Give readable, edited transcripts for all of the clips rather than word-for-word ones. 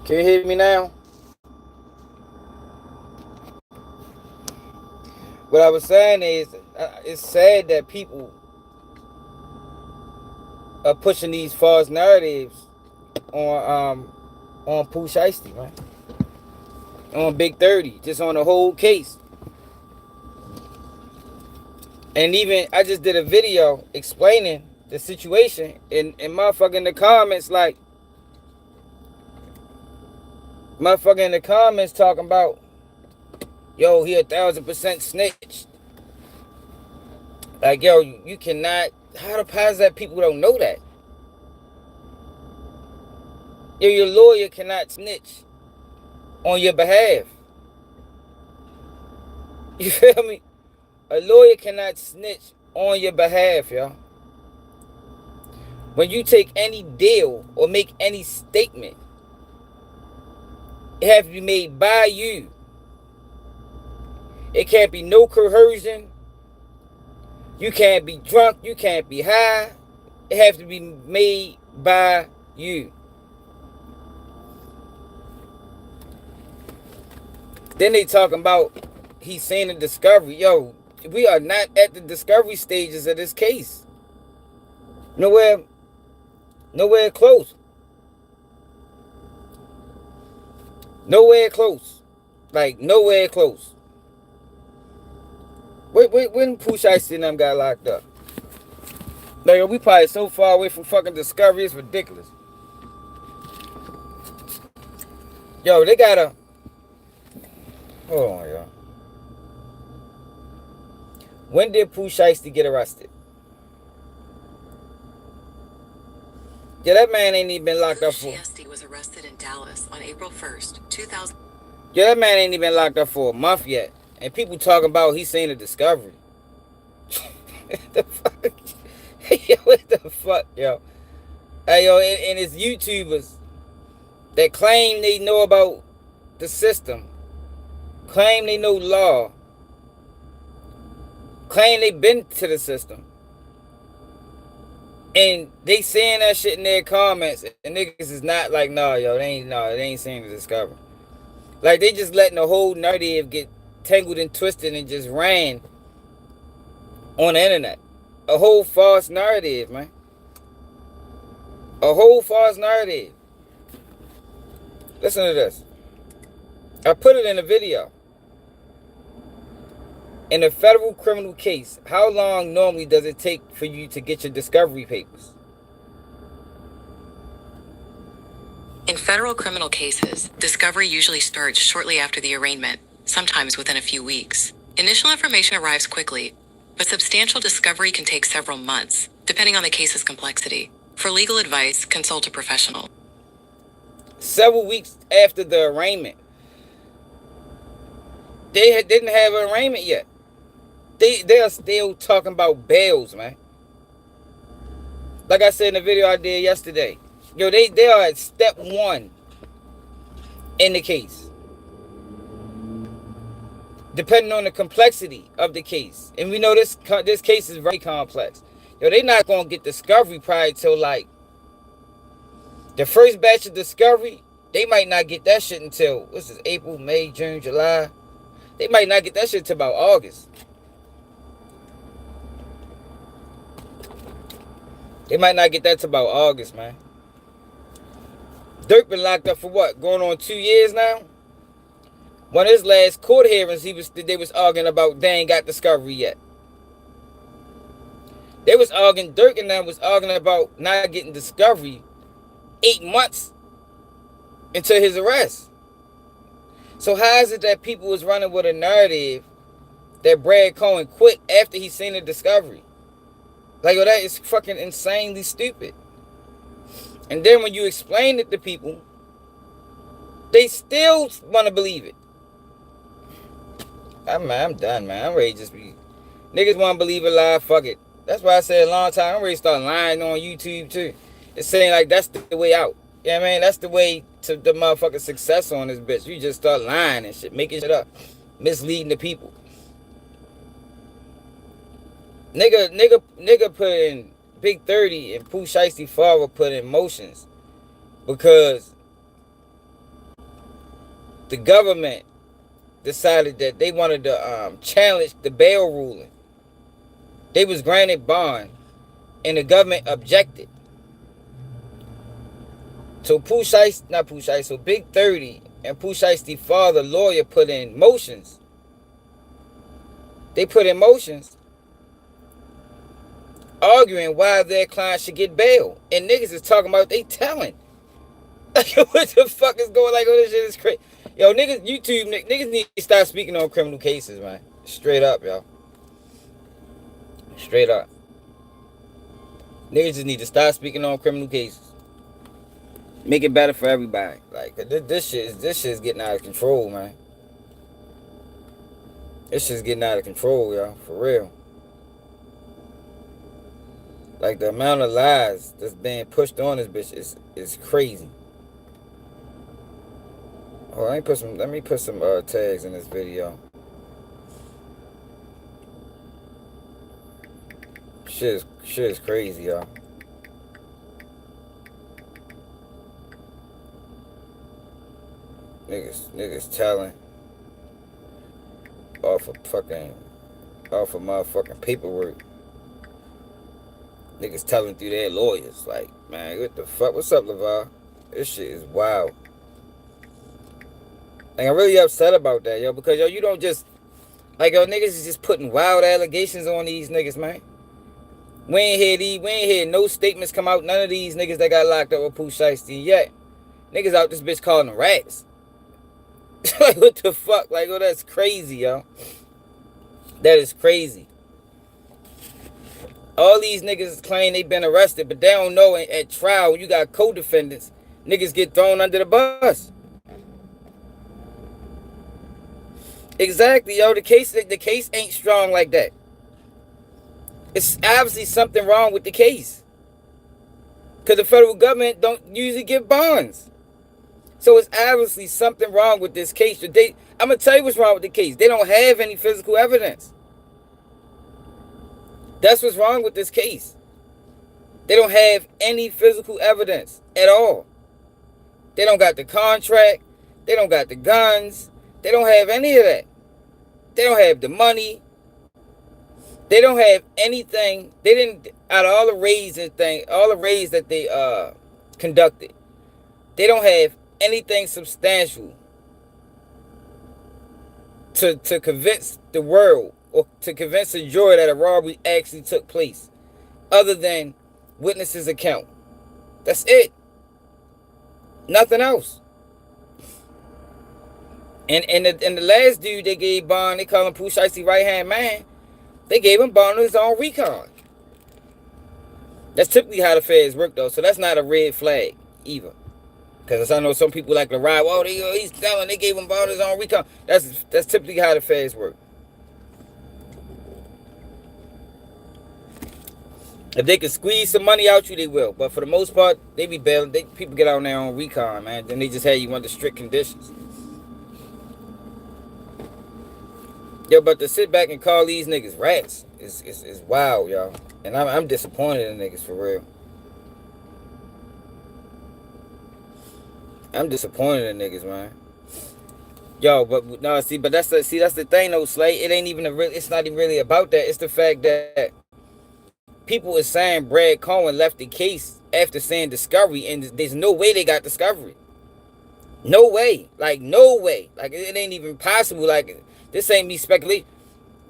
Can you hear me now? What I was saying is, it's sad that people are pushing these false narratives on Pooh Shiesty, man. On Big 30, just on the whole case. And even I just did a video explaining the situation, and motherfucker in the comments like, motherfucker in the comments talking about, yo, he 1,000% snitched. Like, yo, you cannot. How is that people don't know that? Yo, your lawyer cannot snitch on your behalf. You feel me? A lawyer cannot snitch on your behalf, yo. When you take any deal or make any statement, it has to be made by you. It can't be no coercion. You can't be drunk. You can't be high. It has to be made by you. Then they talking about he's saying the discovery. Yo, we are not at the discovery stages of this case. Nowhere close. Nowhere close. Like, nowhere close. When Pooh Shiesty and them got locked up? Like, we probably so far away from fucking discovery, it's ridiculous. Yo, they gotta... Hold on, yo. When did Pooh Shiesty get arrested? Yeah, that man ain't even been locked up for... Shiesty was arrested in Dallas on April 1st, 2000. Yeah, that man ain't even locked up for a month yet. And people talking about he's saying a discovery. What the fuck? Yo, what the fuck, yo? Hey, yo, and it's YouTubers that claim they know about the system, claim they know law, claim they been to the system, and they saying that shit in their comments, and niggas is not like, nah, yo, they ain't saying the discovery. Like, they just letting the whole narrative get tangled and twisted and just ran on the internet. A whole false narrative, man. A whole false narrative. Listen to this. I put it in a video. In a federal criminal case, how long normally does it take for you to get your discovery papers? In federal criminal cases, discovery usually starts shortly after the arraignment, sometimes within a few weeks. Initial information arrives quickly, but substantial discovery can take several months, depending on the case's complexity. For legal advice, consult a professional. Several weeks after the arraignment. They didn't have an arraignment yet. They are still talking about bails, man. Like I said in the video I did yesterday. Yo, they are at step 1 in the case. Depending on the complexity of the case. And we know this case is very complex. Yo, they not going to get discovery probably till like the first batch of discovery. They might not get that shit until, what's this, April, May, June, July. They might not get that shit until about August. They might not get that till about August, man. Dirk been locked up for what? Going on 2 years now? One of his last court hearings, they was arguing about they ain't got discovery yet. They was arguing, Dirk and them was arguing about not getting discovery 8 months until his arrest. So how is it that people was running with a narrative that Brad Cohen quit after he seen the discovery? Like, yo, that is fucking insanely stupid. And then when you explain it to people, they still want to believe it. I'm done, man. I'm ready to just be... Niggas want to believe a lie, fuck it. That's why I said a long time, I'm ready to start lying on YouTube, too. It's saying, like, that's the way out. You know what I mean? That's the way to the motherfucking success on this bitch. You just start lying and shit, making shit up. Misleading the people. Nigga put in Big 30 and Pooh Shiesty father put in motions because the government decided that they wanted to challenge the bail ruling. They was granted bond, and the government objected. So so Big 30 and Pooh Shiesty's father, lawyer, put in motions. They put in motions arguing why their client should get bail. And niggas is talking about they telling. What the fuck is going, like, oh, this shit is crazy. Yo, niggas, YouTube, niggas need to start speaking on criminal cases, man. Straight up, yo. Straight up. Niggas just need to start speaking on criminal cases. Make it better for everybody. Like, this shit is getting out of control, man. This shit's getting out of control, y'all. For real. Like, the amount of lies that's being pushed on this bitch is crazy. Oh, let me put some tags in this video. Shit is crazy, y'all. Niggas telling off of motherfucking paperwork. Niggas telling through their lawyers. Like, man, what the fuck? What's up, LaVar? This shit is wild. Like, I'm really upset about that, yo, because, yo, you don't just, like, yo, niggas is just putting wild allegations on these niggas, man. We ain't hear no statements come out, none of these niggas that got locked up with Pooh Shiesty yet. Niggas out this bitch calling them rats. Like, what the fuck? Like, oh, that's crazy, yo. That is crazy. All these niggas claim they been arrested, but they don't know at trial when you got co-defendants, niggas get thrown under the bus. Exactly, yo. The case ain't strong like that. It's obviously something wrong with the case. Because the federal government don't usually give bonds. So it's obviously something wrong with this case. I'm going to tell you what's wrong with the case. They don't have any physical evidence. That's what's wrong with this case. They don't have any physical evidence at all. They don't got the contract. They don't got the guns. They don't have any of that. They don't have the money. They don't have anything. They didn't, out of all the raids that they conducted, they don't have anything substantial to convince the world or to convince the jury that a robbery actually took place, other than witnesses' account. That's it. Nothing else. And the last dude they gave bond, they call him Pooh Shiesty right-hand man, they gave him bond on his own recon. That's typically how the feds work, though, so that's not a red flag either. Because I know some people like to ride, well, he's telling they gave him bond on his own recon. That's typically how the feds work. If they can squeeze some money out you, they will. But for the most part, they be bailing. People get out on their own recon, man. Then they just have you under strict conditions. Yo, but to sit back and call these niggas rats is wild, y'all. And I'm disappointed in niggas, for real. I'm disappointed in niggas, man. Yo, but no, but that's the thing, though, Slay. It ain't even it's not even really about that. It's the fact that people is saying Brad Cohen left the case after saying discovery, and there's no way they got discovery. No way. Like, no way. Like, it ain't even possible. Like, this ain't me speculating.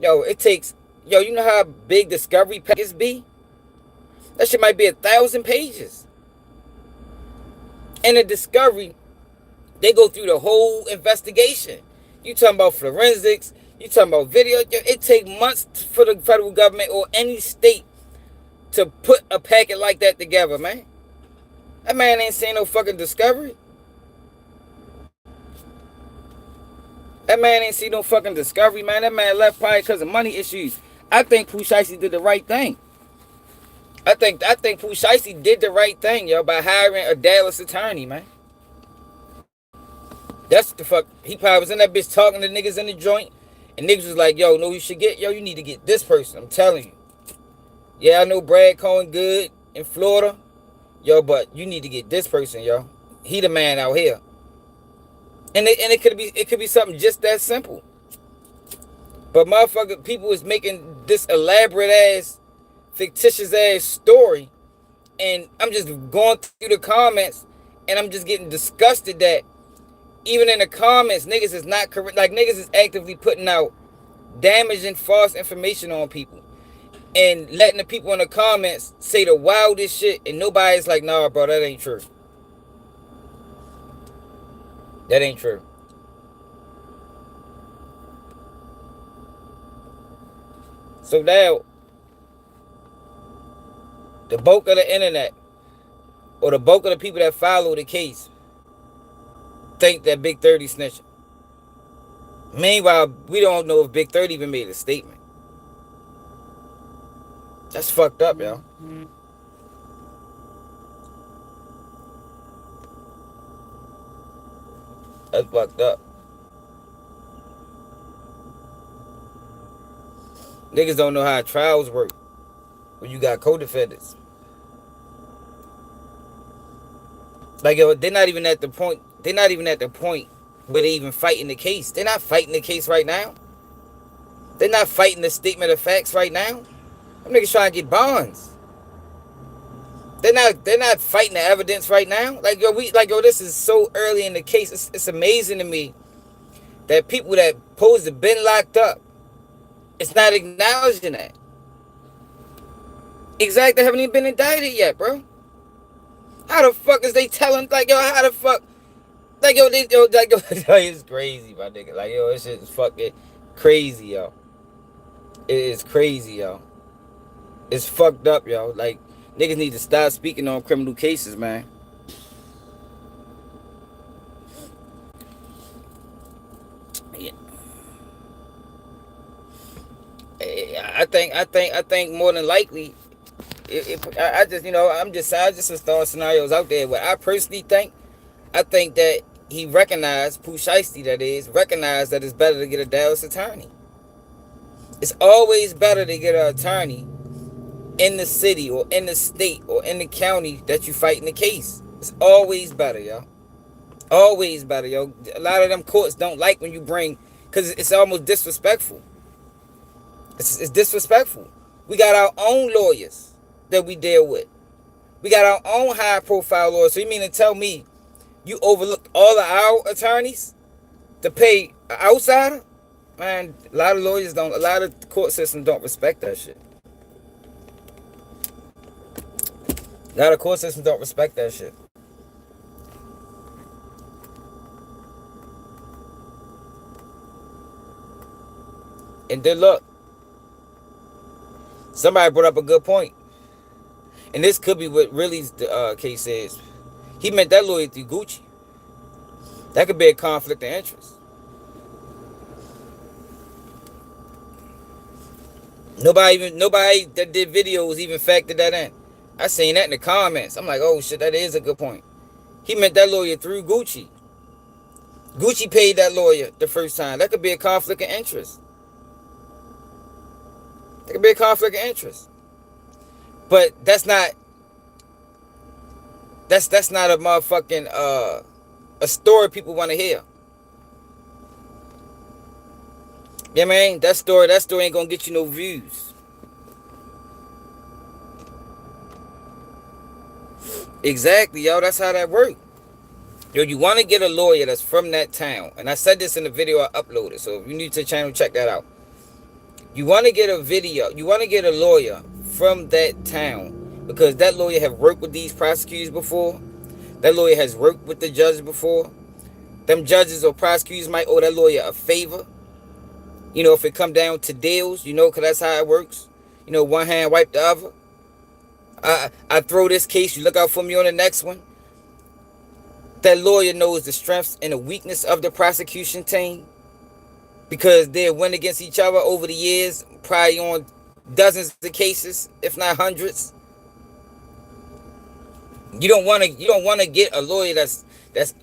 Yo, it takes... Yo, you know how big discovery packets be? That shit might be 1,000 pages. And the discovery, they go through the whole investigation. You talking about forensics. You talking about video. It take months for the federal government or any state to put a packet like that together, man. That man ain't seen no fucking discovery. That man ain't see no fucking discovery, man. That man left probably because of money issues. I think Pooh Shiesty did the right thing. I think Pooh Shiesty did the right thing, yo, by hiring a Dallas attorney, man. That's the fuck. He probably was in that bitch talking to niggas in the joint, and niggas was like, yo, no, you should get, yo, you need to get this person. I'm telling you. Yeah, I know Brad Cohen good in Florida, yo, but you need to get this person, yo. He the man out here. And it could be something just that simple. But motherfucker, people is making this elaborate ass, fictitious ass story, and I'm just going through the comments, and I'm just getting disgusted that even in the comments, niggas is not correct. Like niggas is actively putting out damaging false information on people, and letting the people in the comments say the wildest shit, and nobody's like, nah, bro, that ain't true. That ain't true. So now, the bulk of the internet, or the bulk of the people that follow the case, think that Big 30 snitching. Meanwhile, we don't know if Big 30 even made a statement. That's fucked up, yo. That's fucked up. Niggas don't know how trials work when you got co-defendants. Like, yo, they're not even at the point. They're not even at the point where they even fighting the case. They're not fighting the case right now. They're not fighting the statement of facts right now. Them niggas trying to get bonds. They're not fighting the evidence right now. Like yo, this is so early in the case. It's amazing to me that people that supposed to been locked up, it's not acknowledging that. Exactly, haven't even been indicted yet, bro. How the fuck is they telling, like, yo, how the fuck, like, yo, like, yo, it's crazy, my nigga. Like, yo, this shit is fucking crazy, yo. It is crazy, yo. It's fucked up, yo. Like, niggas need to stop speaking on criminal cases, man. Yeah. I think more than likely, I just, I just throwing scenarios out there. What I personally think, I think that he recognized, Pooh Shiesty that is, recognized that it's better to get a Dallas attorney. It's always better to get an attorney in the city or in the state or in the county that you fighting the case. It's always better, yo. Always better, yo. A lot of them courts don't like when you bring, because it's almost disrespectful. It's disrespectful. We got our own lawyers that we deal with. We got our own high profile lawyers. So you mean to tell me you overlooked all of our attorneys to pay an outsider? Man, a lot of lawyers don't, a lot of the court systems don't respect that shit. A lot of court systems don't respect that shit. And then look, somebody brought up a good point. And this could be what really the case is. He met that lawyer through Gucci. That could be a conflict of interest. Nobody that did videos even factored that in. I seen that in the comments. I'm like, oh shit, that is a good point. He met that lawyer through Gucci. Gucci paid that lawyer the first time. That could be a conflict of interest. That could be a conflict of interest. But that's not a motherfucking a story people want to hear. Yeah, man, that story ain't gonna get you no views. Exactly, yo. That's how that works. Yo, you want to get a lawyer that's from that town, and I said this in the video I uploaded. So if you're new to the channel, check that out. You want to get a lawyer from that town because that lawyer have worked with these prosecutors before. That lawyer has worked with the judges before. Them judges or prosecutors might owe that lawyer a favor. You know, if it come down to deals, because that's how it works. One hand wipe the other. I throw this case, you look out for me on the next one. That lawyer knows the strengths and the weakness of the prosecution team because they went against each other over the years, probably on dozens of cases, if not hundreds. You don't want to get a lawyer that's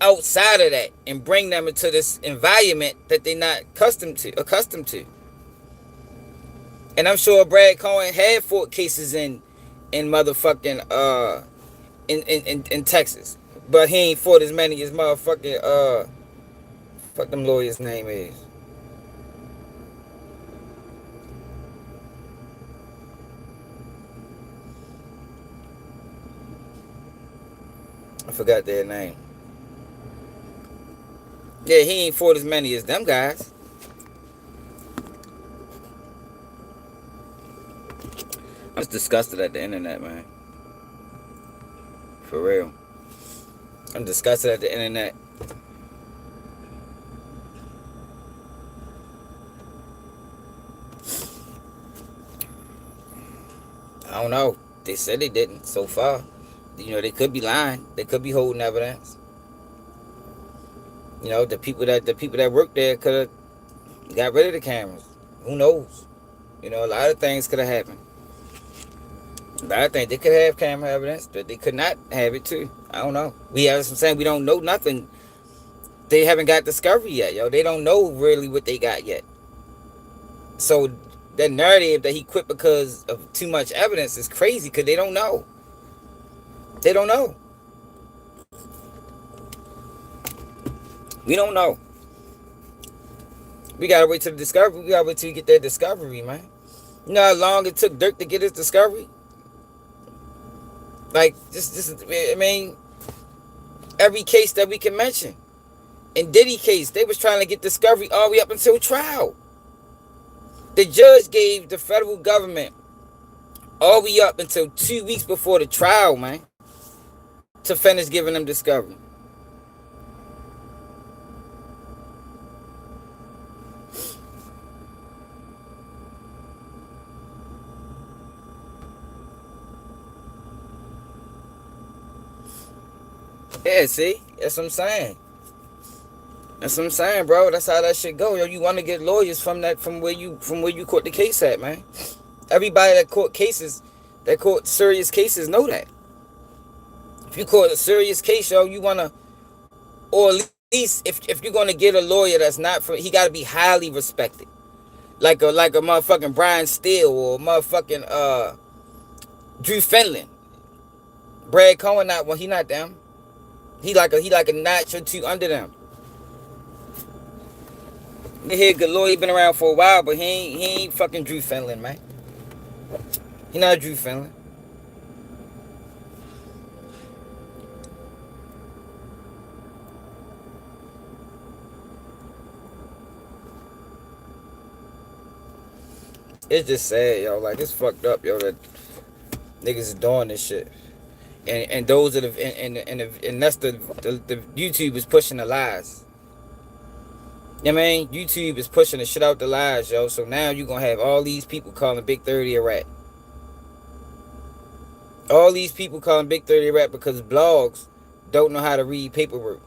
outside of that and bring them into this environment that they're not accustomed to. And I'm sure Brad Cohen had fought cases in motherfucking in Texas, but he ain't fought as many as motherfucking Fuck them lawyers' name is. I forgot their name. Yeah, he ain't fought as many as them guys. I'm just disgusted at the internet, man. For real. I'm disgusted at the internet. I don't know. They said they didn't so far. You know, they could be lying. They could be holding evidence. You know, the people that worked there could have got rid of the cameras. Who knows? You know, a lot of things could have happened. A lot of things they could have camera evidence, but they could not have it too. I don't know. I'm saying we don't know nothing. They haven't got discovery yet, yo. They don't know really what they got yet. So that narrative that he quit because of too much evidence is crazy because they don't know. They don't know. We don't know. We gotta wait till the discovery. We gotta wait till you get that discovery, man. You know how long it took Dirk to get his discovery? Like, I mean, every case that we can mention. In Diddy case, they was trying to get discovery all the way up until trial. The judge gave the federal government all the way up until 2 weeks before the trial, man, to finish giving them discovery. Yeah, see? That's what I'm saying. That's what I'm saying, bro. That's how that shit go. Yo, you want to get lawyers from where you caught the case at, man. Everybody that caught serious cases know that. If you caught a serious case, yo, you wanna, or at least if you're gonna get a lawyer that's not he gotta be highly respected. Like a motherfucking Brian Steele or motherfucking Drew Finland. Brad Cohen he not them. He like a notch or two under them. Here, good lawyer, he been around for a while, but he ain't fucking Drew Finland, man. He not Drew Finland. It's just sad, yo. Like, it's fucked up, yo, that niggas is doing this shit. And those that have and that's the YouTube is pushing the lies. You know what I mean? YouTube is pushing the shit out the lies, yo. So now you're gonna have all these people calling Big 30 a rat. All these people calling Big 30 a rat because blogs don't know how to read paperwork.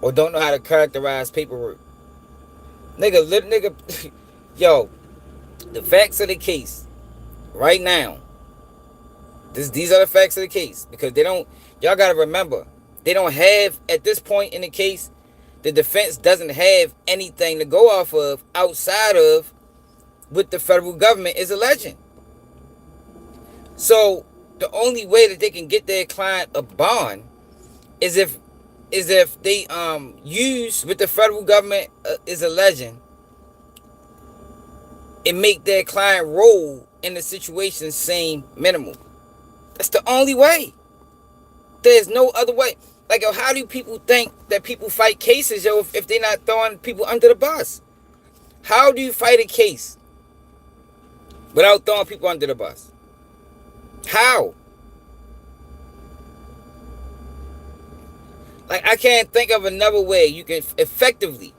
Or don't know how to characterize paperwork. Nigga, yo, the facts of the case right now. These are the facts of the case. Because y'all gotta remember, they don't have, at this point in the case, the defense doesn't have anything to go off of outside of what the federal government is alleging. So the only way that they can get their client a bond is if they use what the federal government is alleging and make their client role in the situation seem minimal. That's the only way. There's no other way. Like, yo, how do people think that people fight cases, yo, if they're not throwing people under the bus? How do you fight a case without throwing people under the bus? How? Like, I can't think of another way you can effectively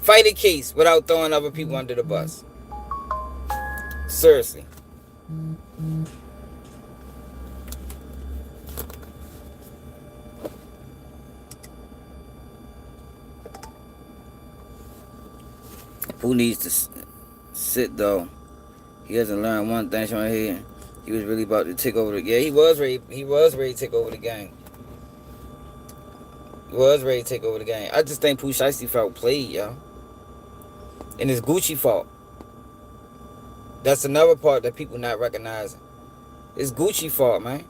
fight a case without throwing other people under the bus. Seriously. Pooh needs to sit, though. He hasn't learned one thing right here. He was really about to take over the game. Yeah, he was ready to take over the game. He was ready to take over the game. I just think Pooh Shiesty felt played, yo. And it's Gucci fault. That's another part that people not recognizing. It's Gucci fault, man.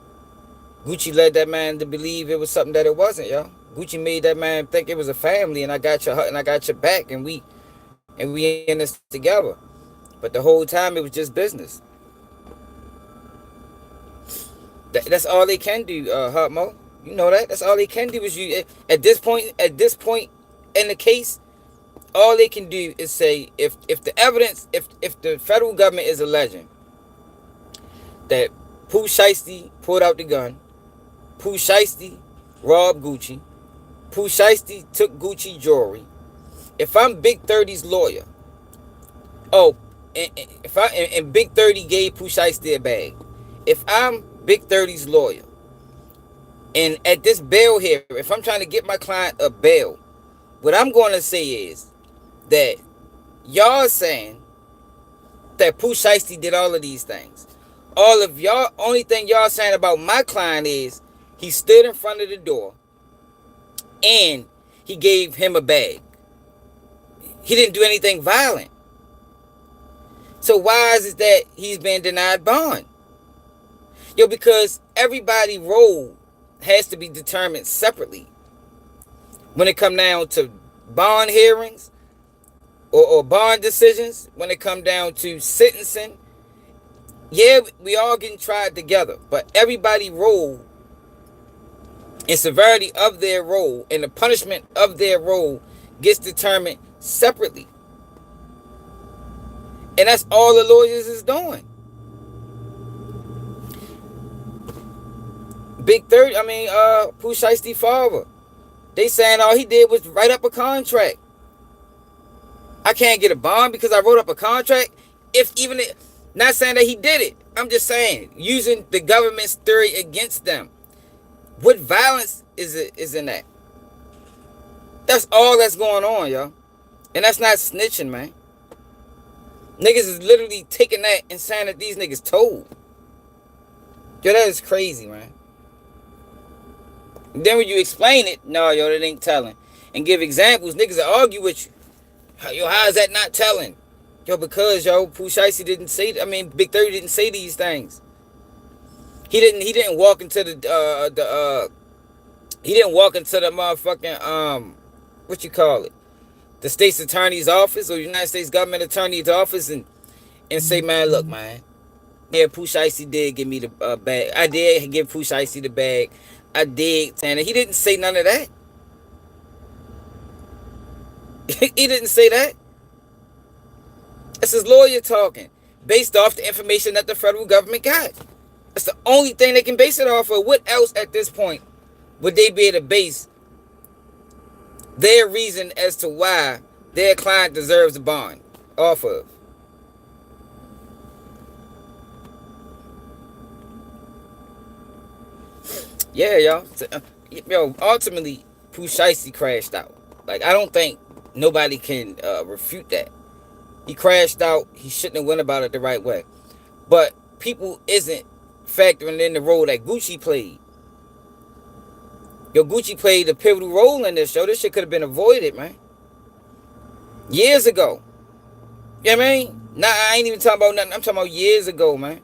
Gucci led that man to believe it was something that it wasn't, yo. Gucci made that man think it was a family, and I got your back, and we in this together. But the whole time it was just business. That's all they can do, Hot Mo. You know that. That's all they can do is you. At this point, in the case, all they can do is say if the evidence, if the federal government is alleging that Pooh Shiesty pulled out the gun, Pooh Shiesty robbed Gucci, Pooh Shiesty took Gucci jewelry. If I'm Big 30's lawyer, oh, and Big 30 gave Pooh Shiesty a bag. If I'm Big 30's lawyer, and at this bail here, if I'm trying to get my client a bail, what I'm going to say is that y'all saying that Pooh Shiesty did all of these things. All of y'all, only thing y'all saying about my client is he stood in front of the door and he gave him a bag. He didn't do anything violent. So why is it that he's been denied bond? Yo, because everybody's role has to be determined separately. When it come down to bond hearings or bond decisions, when it come down to sentencing, yeah, we all getting tried together. But everybody's role and severity of their role and the punishment of their role gets determined separately. And that's all the lawyers is doing. Big 30, Pooh Shiesty father. They saying all he did was write up a contract. I can't get a bond because I wrote up a contract. Not saying that he did it. I'm just saying, using the government's theory against them. What violence is in that? That's all that's going on, y'all. And that's not snitching, man. Niggas is literally taking that and saying that these niggas told. Yo, that is crazy, man. Then when you explain it, no, yo, that ain't telling. And give examples, niggas will argue with you. Yo, how is that not telling? Yo, because, Pooh Shiesty didn't say, Big 30 didn't say these things. He didn't walk into the motherfucking, what you call it? The state's attorney's office or United States government attorney's office and say, man, look, man. Yeah, Pooh Shiesty did give me the bag. I did give Pooh Shiesty the bag. I did, Tanner. He didn't say none of that. He didn't say that. That's his lawyer talking, based off the information that the federal government got. That's the only thing they can base it off of. What else at this point would they be able to base their reason as to why their client deserves a bond off of? Yeah, y'all. Yo, ultimately, Pooh Shiesty crashed out. Like, I don't think nobody can refute that. He crashed out. He shouldn't have went about it the right way. But people isn't factoring in the role that Gucci played. Yo, Gucci played a pivotal role in this show. This shit could have been avoided, man. Years ago. You know what I mean? Nah, I ain't even talking about nothing. I'm talking about years ago, man.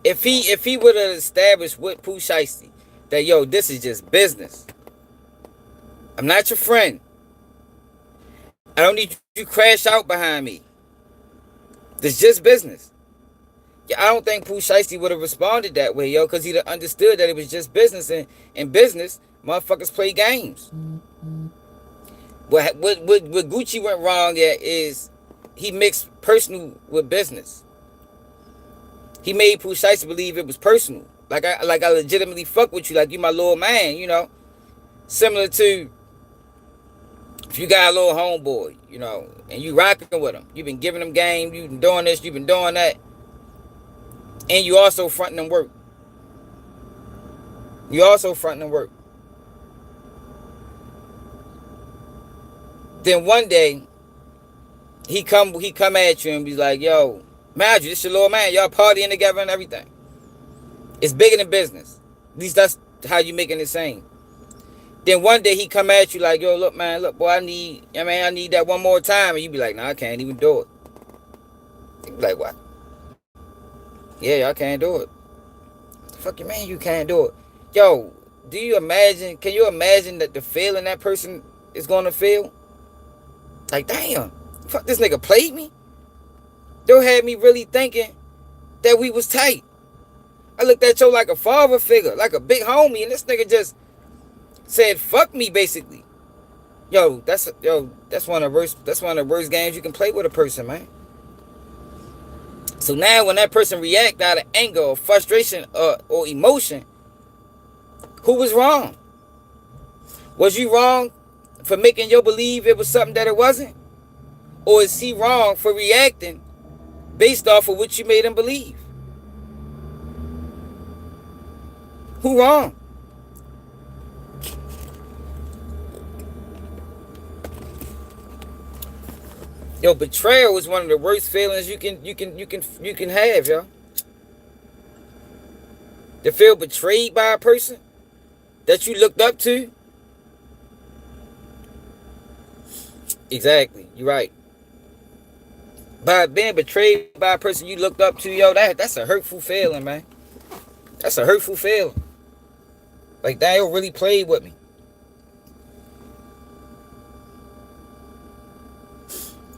If he would have established with Pooh Shiesty that, yo, this is just business. I'm not your friend. I don't need you to crash out behind me. This is just business. Yeah, I don't think Pooh Shiesty would have responded that way, yo, because he'd have understood that it was just business, and in business, motherfuckers play games. What Gucci went wrong at is he mixed personal with business. He made Pooh Shiesty believe it was personal. Like I legitimately fuck with you, like you my little man, you know. Similar to if you got a little homeboy, you know, and you rocking with him. You've been giving him game, you've been doing this, you've been doing that. And you also fronting them work. You also fronting them work. Then one day, he come at you and be like, yo, mind you, this your little man. Y'all partying together and everything. It's bigger than business. At least that's how you making it seem. Then one day he come at you like, yo, look, man, look, boy, I need that one more time. And you be like, nah, I can't even do it. You be like, what? Yeah, I can't do it. What the fuck you mean you can't do it? Yo, do you imagine? Can you imagine that the feeling that person is gonna feel? Like, damn, fuck, this nigga played me. They had me really thinking that we was tight. I looked at you like a father figure, like a big homie, and this nigga just said fuck me basically. That's one of the worst games you can play with a person, man. So now when that person react out of anger or frustration or emotion, who was wrong? Was you wrong for making you believe it was something that it wasn't? Or is he wrong for reacting based off of what you made him believe? Who wrong? Betrayal is one of the worst feelings you can have, yo. To feel betrayed by a person that you looked up to. Exactly, you're right. By being betrayed by a person you looked up to, yo, that's a hurtful feeling, man. That's a hurtful feeling. Like, Daniel really played with me.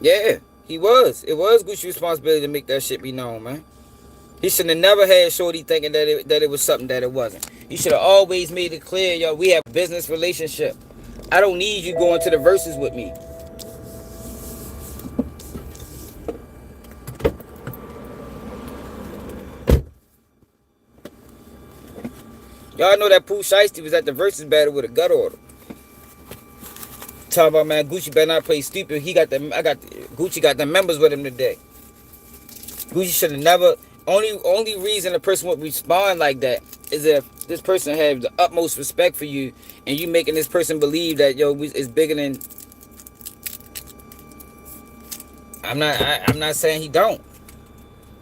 Yeah, he was. It was Gucci's responsibility to make that shit be known, man. He should have never had Shorty thinking that it was something that it wasn't. He should have always made it clear, yo, we have a business relationship. I don't need you going to the verses with me. Y'all know that Pooh Shiesty was at the versus battle with a gut order. Talking about, man, Gucci better not play stupid. Gucci got the members with him today. Gucci should have never. Only reason a person would respond like that is if this person had the utmost respect for you, and you making this person believe that is bigger than. I'm not saying he don't.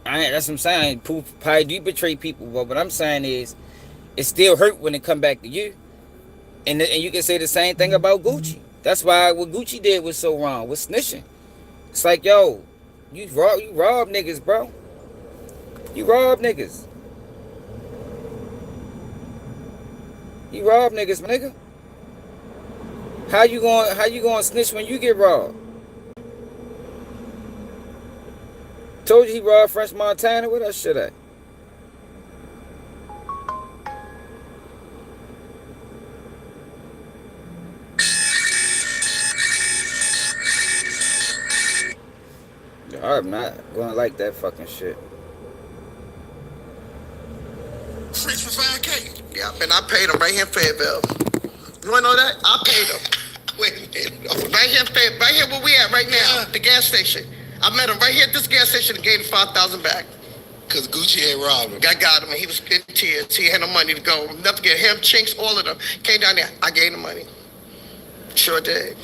That's what I'm saying. Pooh probably do betray people, but what I'm saying is, it still hurt when it come back to you, and you can say the same thing about Gucci. That's why what Gucci did was so wrong. Was snitching. It's like, yo, you rob niggas, bro. You rob niggas. You rob niggas, nigga. How you going snitch when you get robbed? Told you he robbed French Montana. Where that shit at? I'm not gonna like that fucking shit. French for 5K. Yeah, and I paid him right here in Fayetteville. You wanna know that? I paid him. Wait a minute. Right here in Fayetteville, right here where we at right now, the gas station. I met him right here at this gas station and gave him 5,000 back. Cause Gucci ain't robbed him. I got him and he was in tears. He had no money to go. Never get him, Chinks, all of them. Came down there. I gave him money. Sure did.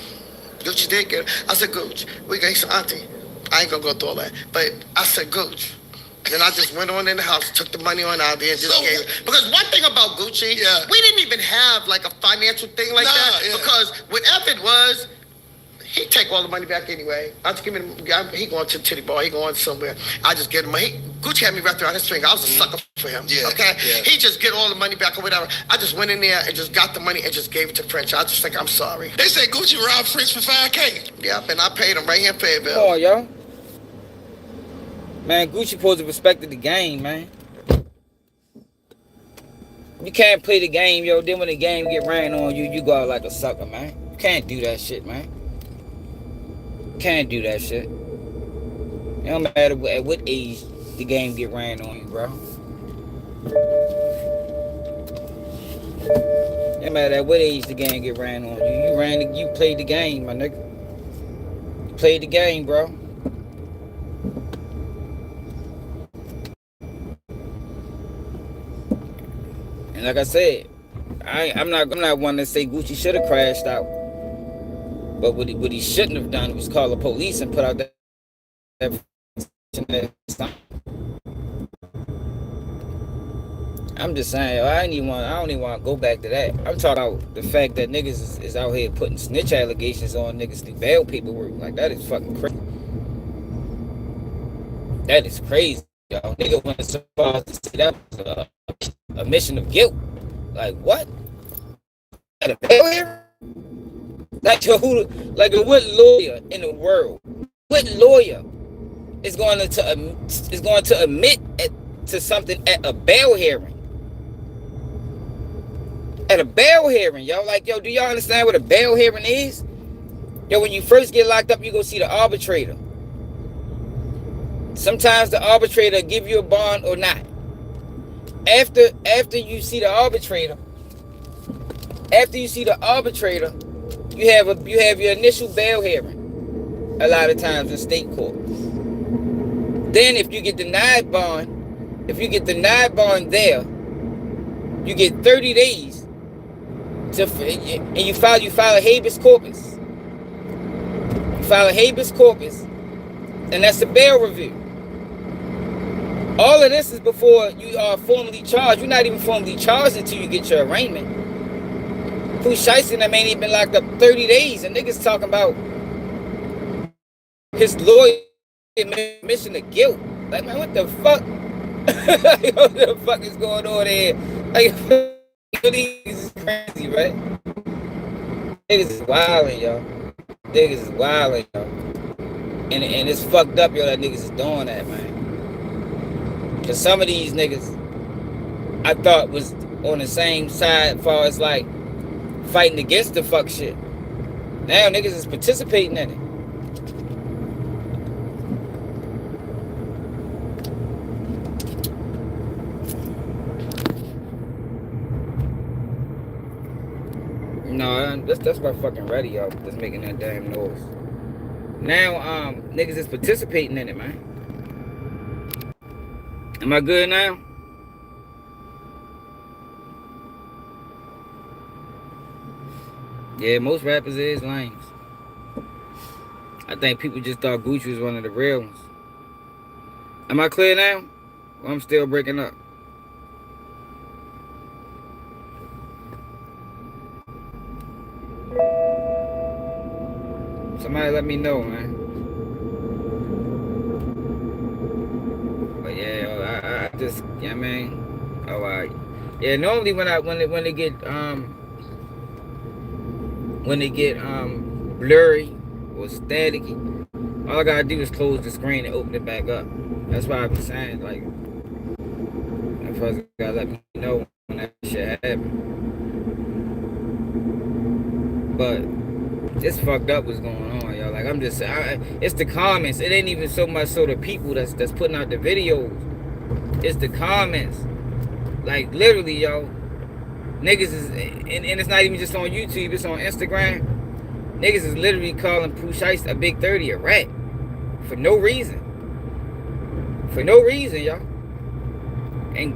Gucci did get it. I said, Gucci, we got some auntie. I ain't gonna go through all that. But I said, Gucci. Then I just went on in the house, took the money on out there and just gave it. Because one thing about Gucci, we didn't even have like a financial thing like that. Yeah. Because whatever it was, he'd take all the money back anyway. I just give him, he going to the titty bar, he going somewhere. I just get him money. Gucci had me wrapped around his finger. I was a sucker for him. Yeah, okay? Yeah. He just get all the money back or whatever. I just went in there and just got the money and just gave it to French. I just think, I'm sorry. They say Gucci robbed French for 5K. Yeah, and I paid him right here in Fayetteville. Come on, yo. Man, Gucci supposed to respect the game, man. You can't play the game, yo. Then when the game get ran on you, you go out like a sucker, man. You can't do that shit, man. Can't do that shit. It don't matter at what age the game get ran on you, bro. It don't matter at what age the game get ran on you. You played the game, my nigga. You played the game, bro. And like I said, I'm not one to say Gucci should have crashed out. But what he shouldn't have done was call the police and put out that I'm just saying, I don't even want to go back to that. I'm talking about the fact that niggas is out here putting snitch allegations on niggas through bail paperwork. Like, that is fucking crazy. That is crazy, y'all. Nigga went so far to say that was a mission of guilt. Like, what? At a bail hearing? Like, like what lawyer in the world? What lawyer is going to admit to something at a bail hearing? At a bail hearing, yo, like, yo, do y'all understand what a bail hearing is? Yo, when you first get locked up, you go see the arbitrator. Sometimes the arbitrator give you a bond or not. After you see the arbitrator, you have your initial bail hearing. A lot of times in state court. Then if you get denied bond there, you get 30 days and you file a habeas corpus. You file a habeas corpus, and that's the bail review. All of this is before you are formally charged. You're not even formally charged until you get your arraignment. Pooh shiesty and them ain't even been locked up 30 days, and niggas talking about his lawyer admission of guilt. Like, man, what the fuck? What the fuck is going on here? Like, niggas is crazy, right? Niggas is wildin', yo. Niggas is wildin', yo. And it's fucked up, yo, that niggas is doing that, man. Cause some of these niggas I thought was on the same side as far as like fighting against the fuck shit. Now niggas is participating in it. No, that's my fucking radio that's making that damn noise. Now niggas is participating in it, man. Am I good now? Yeah, most rappers is lames. I think people just thought Gucci was one of the real ones. Am I clear now? Or I'm still breaking up? Somebody let me know, man. But yeah, I just, yeah, man. Oh, yeah. Normally when they get blurry or staticky, all I gotta do is close the screen and open it back up. That's why I be saying, like, that first gotta let me know when that shit happen. But it's fucked up what's going on, yo. Like, I'm just, it's the comments. It ain't even so much so the people that's putting out the videos. It's the comments. Like, literally, yo. Niggas is, and it's not even just on YouTube, it's on Instagram. Niggas is literally calling Pooh shiesty a big 30 a rat. For no reason. For no reason, y'all. And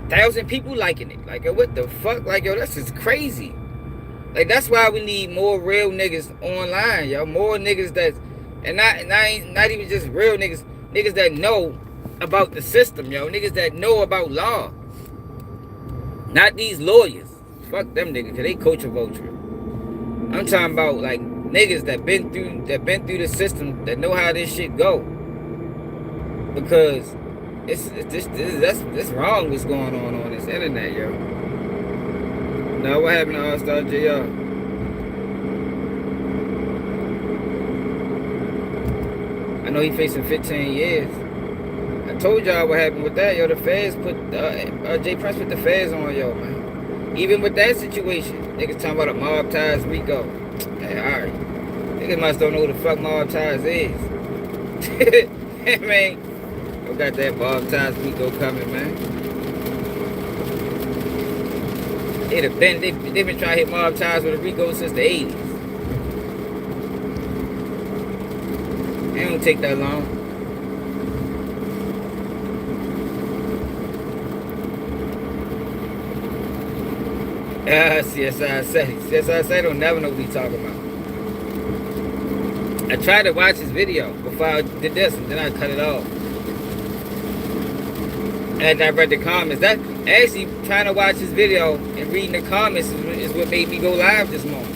1,000 people liking it. Like, yo, what the fuck? Like, yo, that's just crazy. Like, that's why we need more real niggas online, yo. More niggas that's, and not even just real niggas. Niggas that know about the system, yo. Niggas that know about law. Not these lawyers. Fuck them niggas, cause they coach a vulture. I'm talking about like niggas that been through the system, that know how this shit go. Because that's wrong what's going on this internet, yo. Now what happened to All-Star JR? I know he facing 15 years. I told y'all what happened with that, yo. The feds put, J Prince put the feds on, yo, man. Even with that situation, niggas talking about a mob ties Rico. Hey, alright. Niggas must don't know who the fuck mob ties is. Man, we got that mob ties Rico coming, man. They've been trying to hit mob ties with a Rico since the 80s. It don't take that long. CSI don't never know what he's talking about. I tried to watch his video before I did this, and then I cut it off. And I read the comments. That actually, trying to watch his video and reading the comments is what made me go live this morning.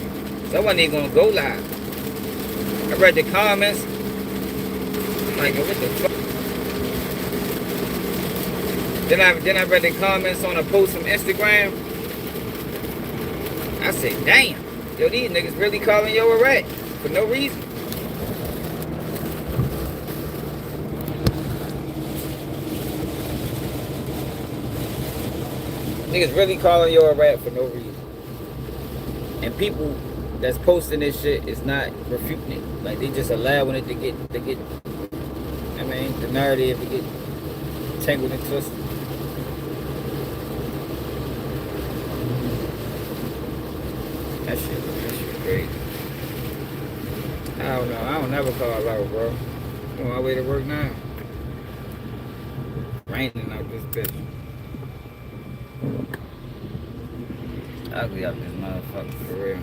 So I wasn't even gonna go live. I read the comments. I'm like, what the fuck? Then I read the comments on a post from Instagram. I I said, damn, yo, these niggas really calling yo a rat for no reason. Niggas really calling yo a rat for no reason. And people that's posting this shit is not refuting it. Like, they just allowing it to get, I mean, the narrative to get tangled and twisted. That shit crazy. I don't know. I don't never call out, bro. I'm on my way to work now. Raining out this bitch. Ugly out this motherfucker, for real.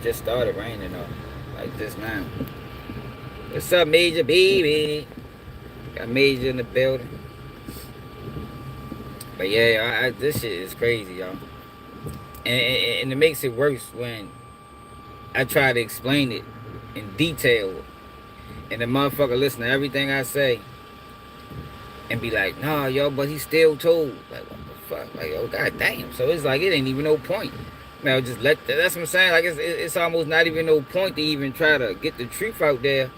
Just started raining though. Like this now. What's up, Major Baby? Got Major in the building. But yeah, this shit is crazy, y'all. And it makes it worse when I try to explain it in detail, and the motherfucker listen to everything I say and be like, nah, yo, but he still told. Like, what the fuck? Like, oh, goddamn. So it's like, it ain't even no point. Now, just that's what I'm saying. Like, it's almost not even no point to even try to get the truth out there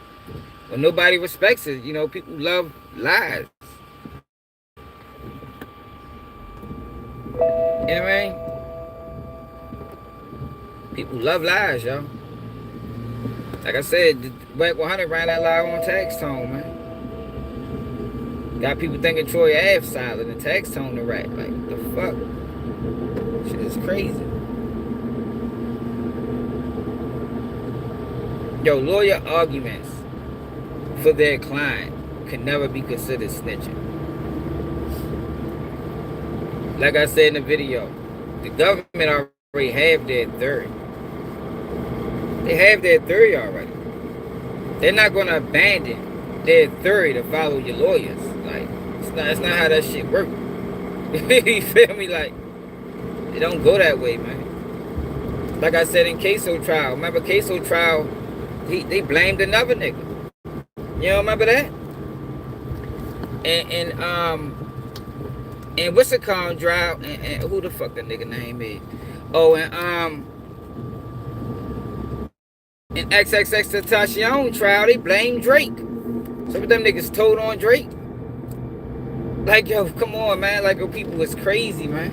when nobody respects it. You know, people love lies. You know what I mean? People love lies, yo. Like I said, Whack 100 ran that lie on Tax Tone, man. Got people thinking Troy Ave silent and Tax Tone the rat. Like, what the fuck? Shit is crazy. Yo, lawyer arguments for their client can never be considered snitching. Like I said in the video, the government already have their theory. They have their theory already. They're not going to abandon their theory to follow your lawyers. Like, it's not how that shit works. You feel me? Like, it don't go that way, man. Like I said in Queso trial. Remember Queso trial? They blamed another nigga. You don't remember that? And what's it called? Trial? And who the fuck that nigga name is? Oh, in XXXTentacion trial, they blamed Drake. Some of them niggas told on Drake. Like, yo, come on, man. Like, yo, people is crazy, man.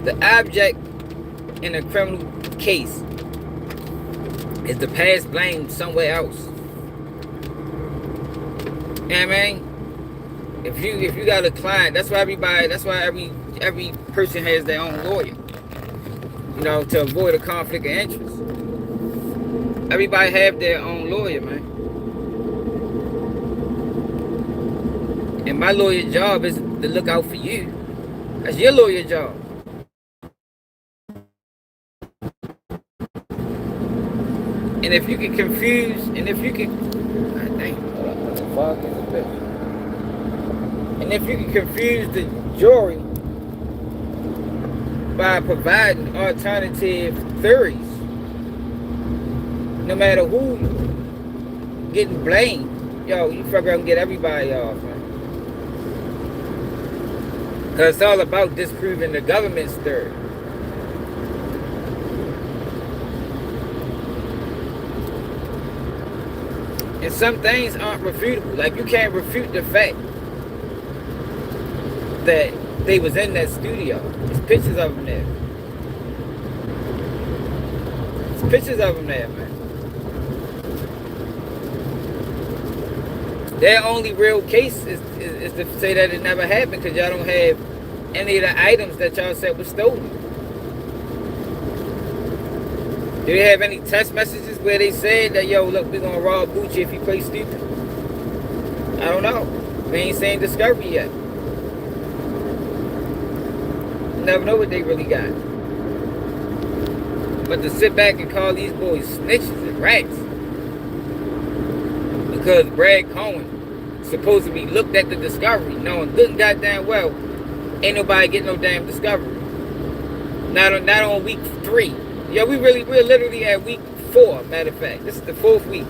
The object in a criminal case is to pass blame somewhere else. You know what I mean? If you got a client, that's why every person has their own lawyer. You know, to avoid a conflict of interest. Everybody have their own lawyer, man. And my lawyer job is to look out for you. That's your lawyer job. And if you get confused, and if you can, God dang, what the fuck is this? And if you can confuse the jury by providing alternative theories, no matter who getting blamed, yo, you figure out and get everybody off, man. Because it's all about disproving the government's theory. And some things aren't refutable. Like, you can't refute the fact that they was in that studio. There's pictures of them there. There's pictures of them there, man. Their only real case is to say that it never happened because y'all don't have any of the items that y'all said was stolen. Do they have any text messages where they said that, yo, look, we're going to rob Gucci if he plays stupid? I don't know. We ain't seen discovery yet. You never know what they really got. But to sit back and call these boys snitches and rats because Brad Cohen supposedly looked at the discovery knowing good and goddamn well ain't nobody getting no damn discovery. Not on week 3. Yeah, we're literally at week 4, matter of fact. This is the 4th week.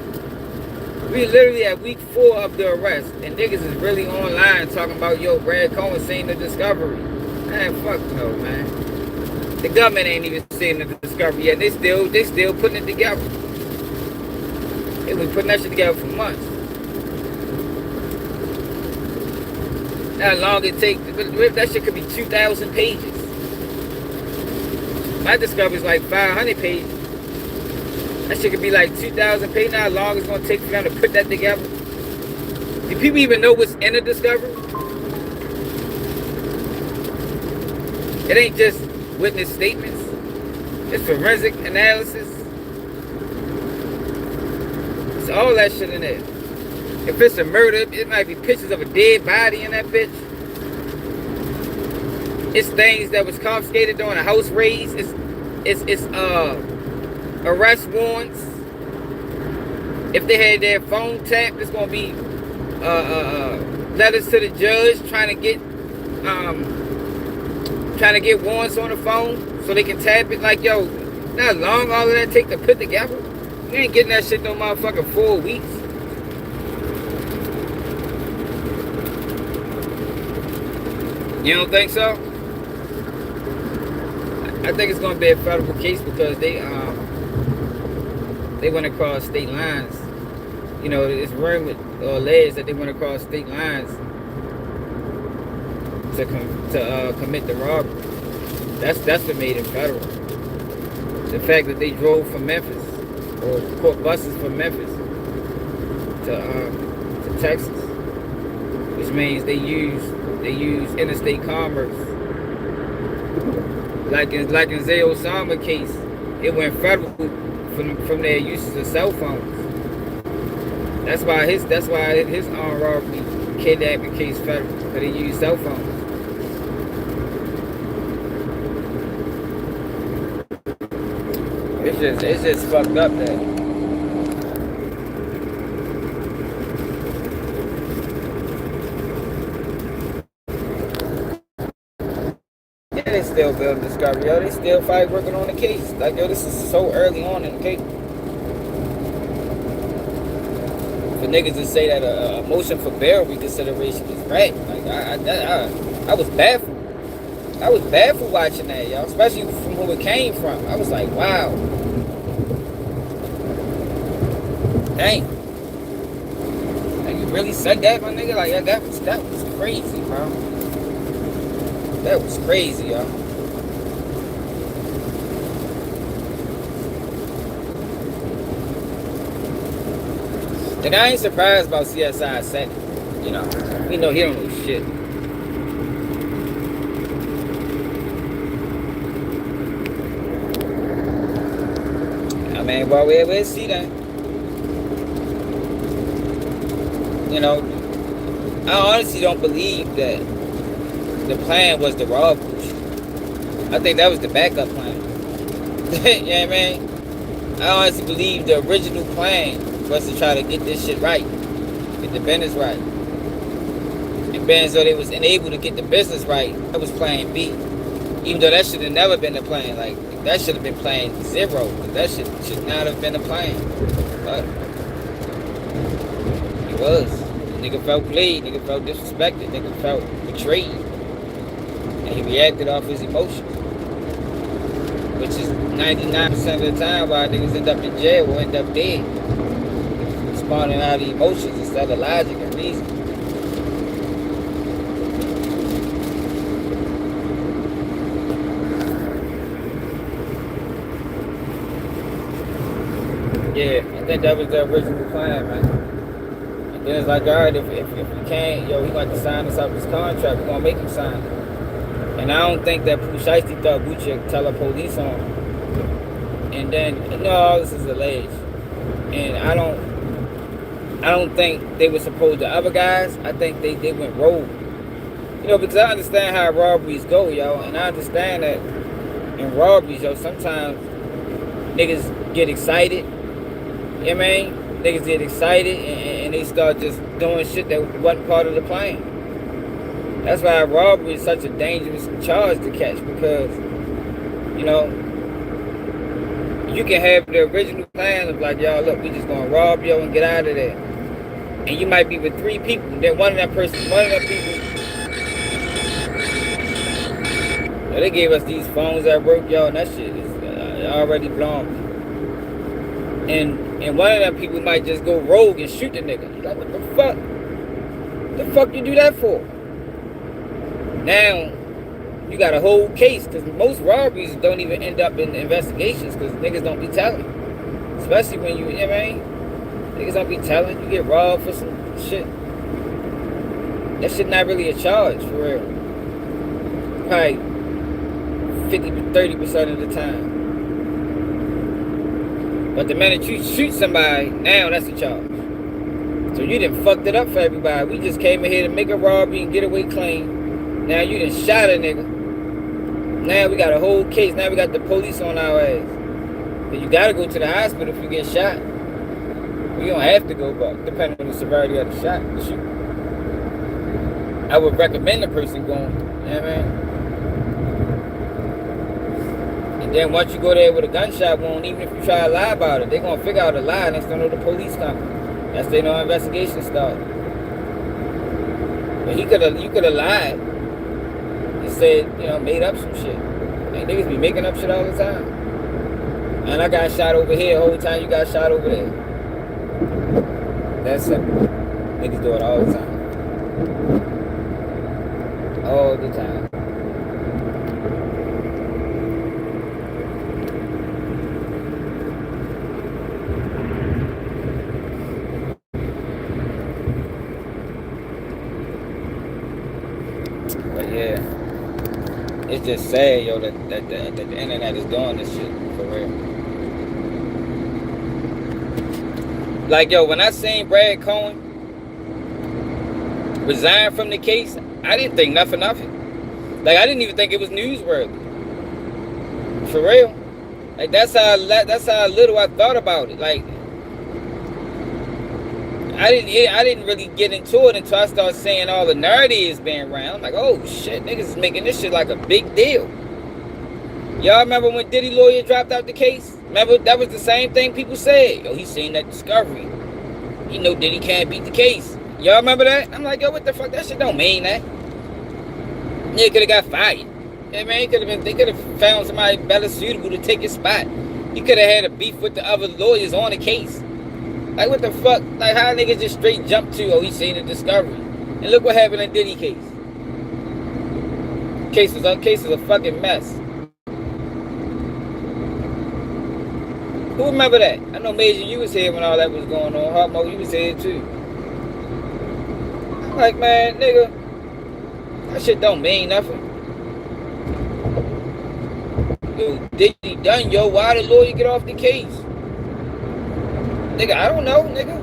We're literally at week 4 of the arrest. And niggas is really online talking about, yo, Brad Cohen seen the discovery. Man, fuck no, man. The government ain't even seen the discovery yet. They still putting it together. They been putting that shit together for months. How long it take? That shit could be 2,000 pages. My discovery is like 500 pages. That shit could be like 2,000 pages. How long it's gonna take for them to put that together? Do people even know what's in a discovery? It ain't just witness statements. It's forensic analysis. It's all that shit in there. If it's a murder, it might be pictures of a dead body in that bitch. It's things that was confiscated during a house raid. It's arrest warrants. If they had their phone tapped, it's gonna be letters to the judge trying to get warrants on the phone so they can tap it. Like, yo, how long all of that take to put together? You ain't getting that shit no motherfucking 4 weeks. You don't think so? I think it's gonna be a federal case because they went across state lines. You know, it's rumored or alleged that they went across state lines to commit the robbery. That's what made it federal. The fact that they drove from Memphis or caught buses from Memphis to Texas, which means they use interstate commerce. Like in Zay Osama case, it went federal from their uses of cell phones. That's why his armed robbery kidnapping case federal, because they use cell phones. It's just fucked up that. Yeah, they still building discovery, yo. They still fight working on the case. Like, yo, this is so early on in the case. For niggas to say that a motion for bail reconsideration is right, like I was baffled. I was baffled watching that, y'all, especially from who it came from. I was like, wow. Dang. Like, you really said that, my nigga? Like, yeah, that was crazy, bro. That was crazy, y'all. And I ain't surprised about CSI Senate. You know, we know he don't know shit. I mean, well, we'll see that. You know, I honestly don't believe that the plan was to rob Pooh. I think that was the backup plan. You know what I mean? I honestly believe the original plan was to try to get this shit right. Get the business right. And being so they was unable to get the business right, that was plan B. Even though that should have never been the plan. Like, that should have been plan 0. That should not have been the plan. But it was. Nigga felt played, nigga felt disrespected, nigga felt betrayed. And he reacted off his emotions. Which is 99% of the time why niggas end up in jail or end up dead. Responding out of emotions instead of logic and reason. Yeah, I think that was the original plan, man. Then it's like, all right, if we can't, yo, he got to sign us up this contract, we're going to make him sign it. And I don't think that Pooh Shiesty thought Gucci would tell the police on him. And then, no, all this is alleged. And I don't think they were supposed to other guys. I think they went rogue. You know, because I understand how robberies go, yo. And I understand that in robberies, yo, sometimes niggas get excited. You know what I mean? Niggas get excited and they start just doing shit that wasn't part of the plan. That's why robbery is such a dangerous charge to catch, because, you know, you can have the original plan of like, y'all, look, we just gonna rob yo and get out of there. And you might be with 3 people, then one of them people, They gave us these phones at work, yo, and that shit is already blown. And one of them people might just go rogue and shoot the nigga. You like, what the fuck? What the fuck you do that for? Now, you got a whole case, because most robberies don't even end up in investigations, because niggas don't be telling. Especially when you know what I mean? Niggas don't be telling. You get robbed for some shit. That shit not really a charge, for real. Probably 50-30% of the time. But the minute you shoot somebody, now that's a charge. So you done fucked it up for everybody. We just came in here to make a robbery and get away clean. Now you done shot a nigga. Now we got a whole case. Now we got the police on our ass. And you gotta go to the hospital if you get shot. You don't have to go, but depending on the severity of the shot, the shoot. I would recommend the person going. You know what I mean? And then once you go there with a gunshot wound, even if you try to lie about it, they're gonna figure out a lie next time the police come. That's their no investigation started. But you could have lied and said, you know, made up some shit. Like niggas be making up shit all the time. And I got shot over here the whole time you got shot over there. That's simple. Niggas do it all the time. All the time. But yeah, it's just sad, yo, that the internet is doing this shit for real. Like, yo, when I seen Brad Cohen resign from the case, I didn't think nothing of it. Like, I didn't even think it was newsworthy. For real. Like, that's how little I thought about it. Like, I didn't really get into it until I started seeing all the narratives being around. I'm like, oh shit, niggas is making this shit like a big deal. Y'all remember when Diddy lawyer dropped out the case? Remember, that was the same thing people said. Yo, he seen that discovery. He know Diddy can't beat the case. Y'all remember that? I'm like, yo, what the fuck? That shit don't mean that. Nigga could have got fired. Yeah, man, they could have found somebody better suitable to take his spot. He could have had a beef with the other lawyers on the case. Like, what the fuck? Like, how niggas just straight jump to, oh, he seen the discovery. And look what happened in Diddy case. Case was a fucking mess. Who remember that? I know Major, you was here when all that was going on. Hartmo, you was here too. I'm like, man, nigga, that shit don't mean nothing. Yo, Diddy done, yo. Why the lawyer get off the case? Nigga, I don't know, nigga.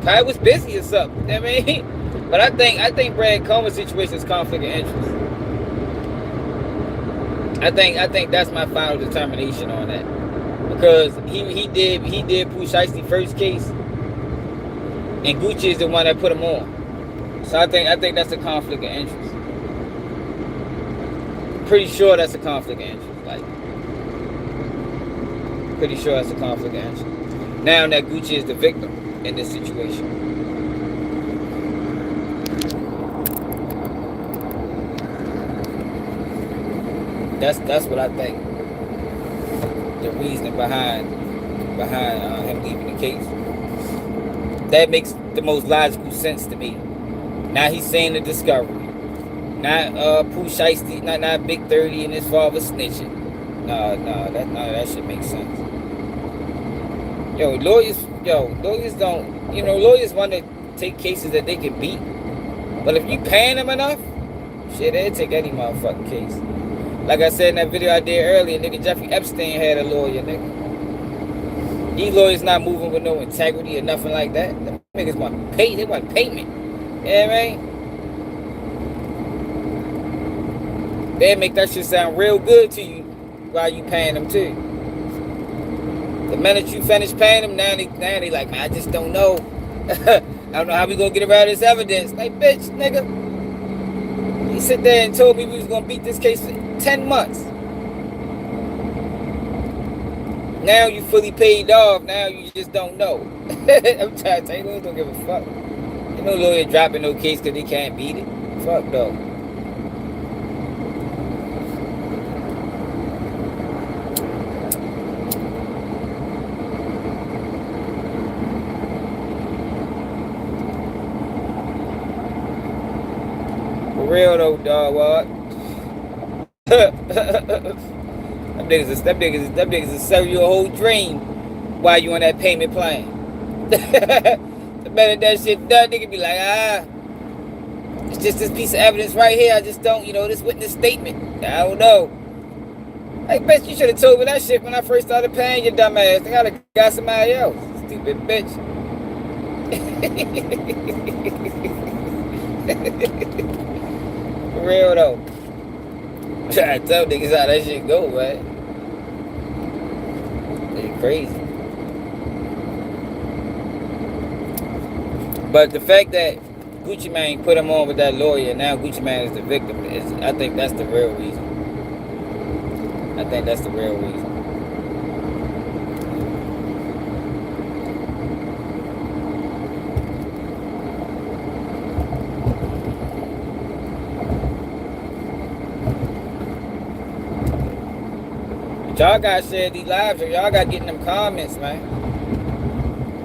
Probably was busy or something. You know what I mean? But I think Brad Cohen's situation is conflict of interest. I think that's my final determination on that. Because he did Pooh Shiesty first case, and Gucci is the one that put him on. So I think that's a conflict of interest. Pretty sure that's a conflict of interest. Like, pretty sure that's a conflict of interest. Now that Gucci is the victim in this situation. That's what I think. The reason behind him leaving the case. That makes the most logical sense to me. Now he's saying the discovery. Not Pooh Shiesty, not Big 30 and his father snitching. That shit makes sense. Lawyers don't, lawyers want to take cases that they can beat. But if you paying them enough, shit, they'll take any motherfucking case. Like I said in that video I did earlier, nigga, Jeffrey Epstein had a lawyer, nigga. These lawyers not moving with no integrity or nothing like that. The niggas want pay, they want payment. You know what I mean? They make that shit sound real good to you while you paying them too. The minute you finish paying them, now they like, man, I just don't know. I don't know how we gonna get around this evidence. Like, bitch, nigga. He sit there and told me we was gonna beat this case for 10 months. Now you fully paid off. Now you just don't know. I'm trying to tell you, lawyers don't give a fuck. Ain't no lawyer dropping no case because they can't beat it. Fuck though. real though, dog. What? Them niggas will sell you a whole dream while you on that payment plan. The better that shit done, nigga be like, it's just this piece of evidence right here. I just don't, this witness statement. I don't know. Like, bitch, you should have told me that shit when I first started paying your dumb ass. I gotta got somebody else. Stupid bitch. For real though. I'm trying to tell niggas how that shit go, man. They crazy. But the fact that Gucci Mane put him on with that lawyer, and now Gucci Mane is the victim, I think that's the real reason. I think that's the real reason. But y'all gotta share these lives, or y'all gotta get in them comments, man.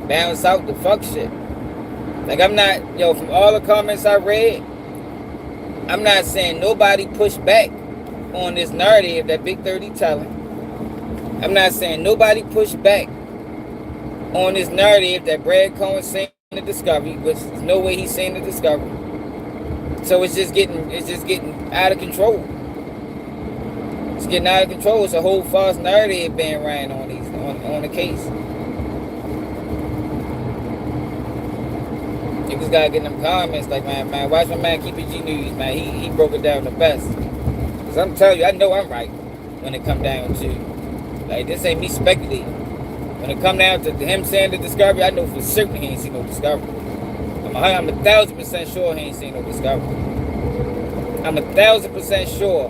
Balance out the fuck shit. Like, I'm not, from all the comments I read, I'm not saying nobody push back on this narrative that Big 30 telling. I'm not saying nobody push back on this narrative that Brad Cohen saying the discovery, which there's no way he's saying the discovery. So it's just getting out of control. It's getting out of control. It's a whole false narrative being ran on the case. Niggas gotta get in them comments like, man, watch my man Keep It G News, man. He broke it down the best. Cause I'm telling you, I know I'm right when it come down to, like, this ain't me speculating. When it come down to him saying the discovery, I know for certain he ain't seen no discovery. I'm 1,000% sure he ain't seen no discovery. I'm 1,000% sure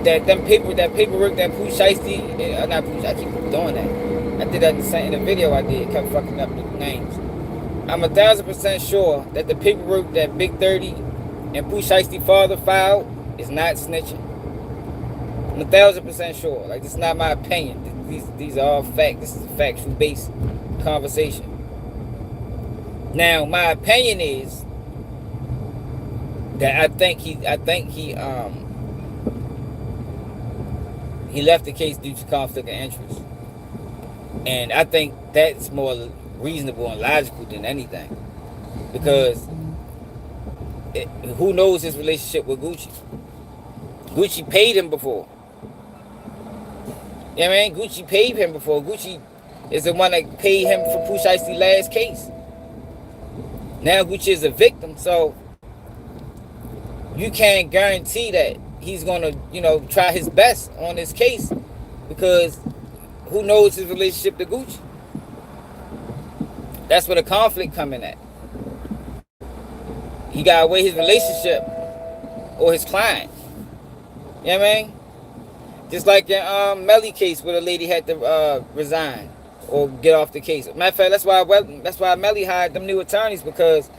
that that paperwork that Pooh shiesty, not Pooh, I keep doing that. I did that in the video I did, kept fucking up the names. I'm 1,000% sure that the paperwork that Big 30 and Pooh shiesty father filed is not snitching. I'm 1,000% sure. Like, this is not my opinion. These are all facts. This is a factual based conversation. Now, my opinion is that I think he left the case due to conflict of interest, and I think that's more reasonable and logical than anything, because who knows his relationship with Gucci? Gucci paid him before. You know what I mean? Gucci paid him before. Gucci is the one that paid him for Pooh shiesty's last case. Now Gucci is a victim, so you can't guarantee that he's gonna, try his best on this case, because who knows his relationship to Gucci? That's where the conflict coming at. He gotta weigh his relationship or his client. You know what I mean? Just like in Melly case where the lady had to resign or get off the case. Matter of fact, that's why Melly hired them new attorneys, because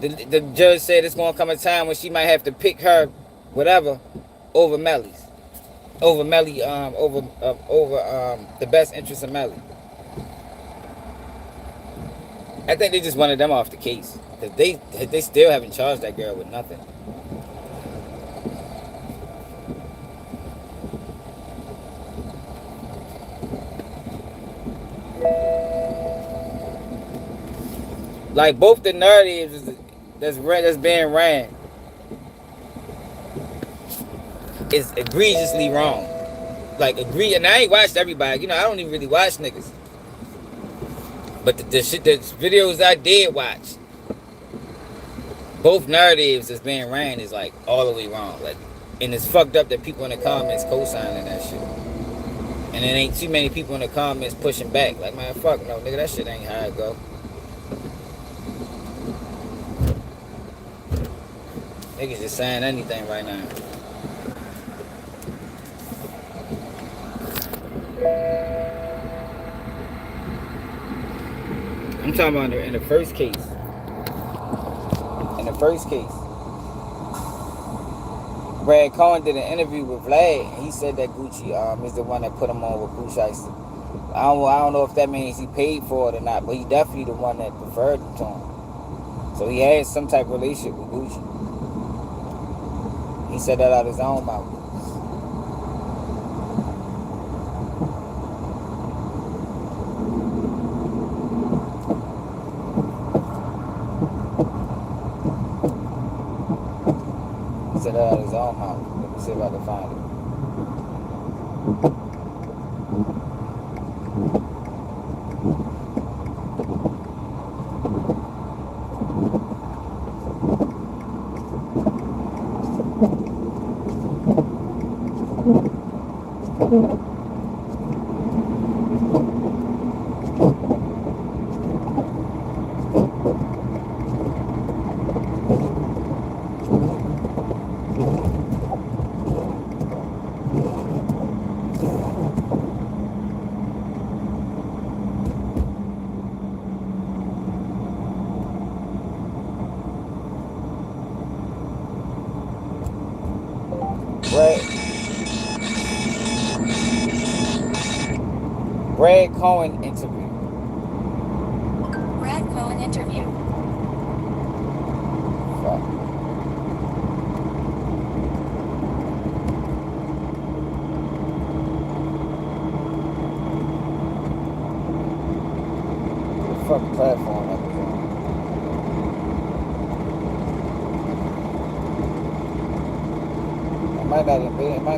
the judge said it's gonna come a time when she might have to pick her whatever over Melly's. Over Melly, over the best interest of Melly. I think they just wanted them off the case, because they still haven't charged that girl with nothing. Like, both the narratives that's being ran is egregiously wrong. Like, and I ain't watched everybody. I don't even really watch niggas. But the videos I did watch, both narratives that's being ran is like all the way wrong. Like, and it's fucked up that people in the comments co-signing that shit. And there ain't too many people in the comments pushing back. Like, man, fuck no, nigga, that shit ain't how it go. Niggas just saying anything right now. I'm talking about in the first case. In the first case, Brad Cohen did an interview with Vlad, and he said that Gucci is the one that put him on with Pooh shiesty. I don't know if that means he paid for it or not, but he definitely the one that preferred it to him. So he has some type of relationship with Gucci. He said that out of his own mouth. He said that out of his own mouth. Let me see if I can find it. Cohen interview. Brad Cohen interview. Fuck. The fucking platform that was on. It might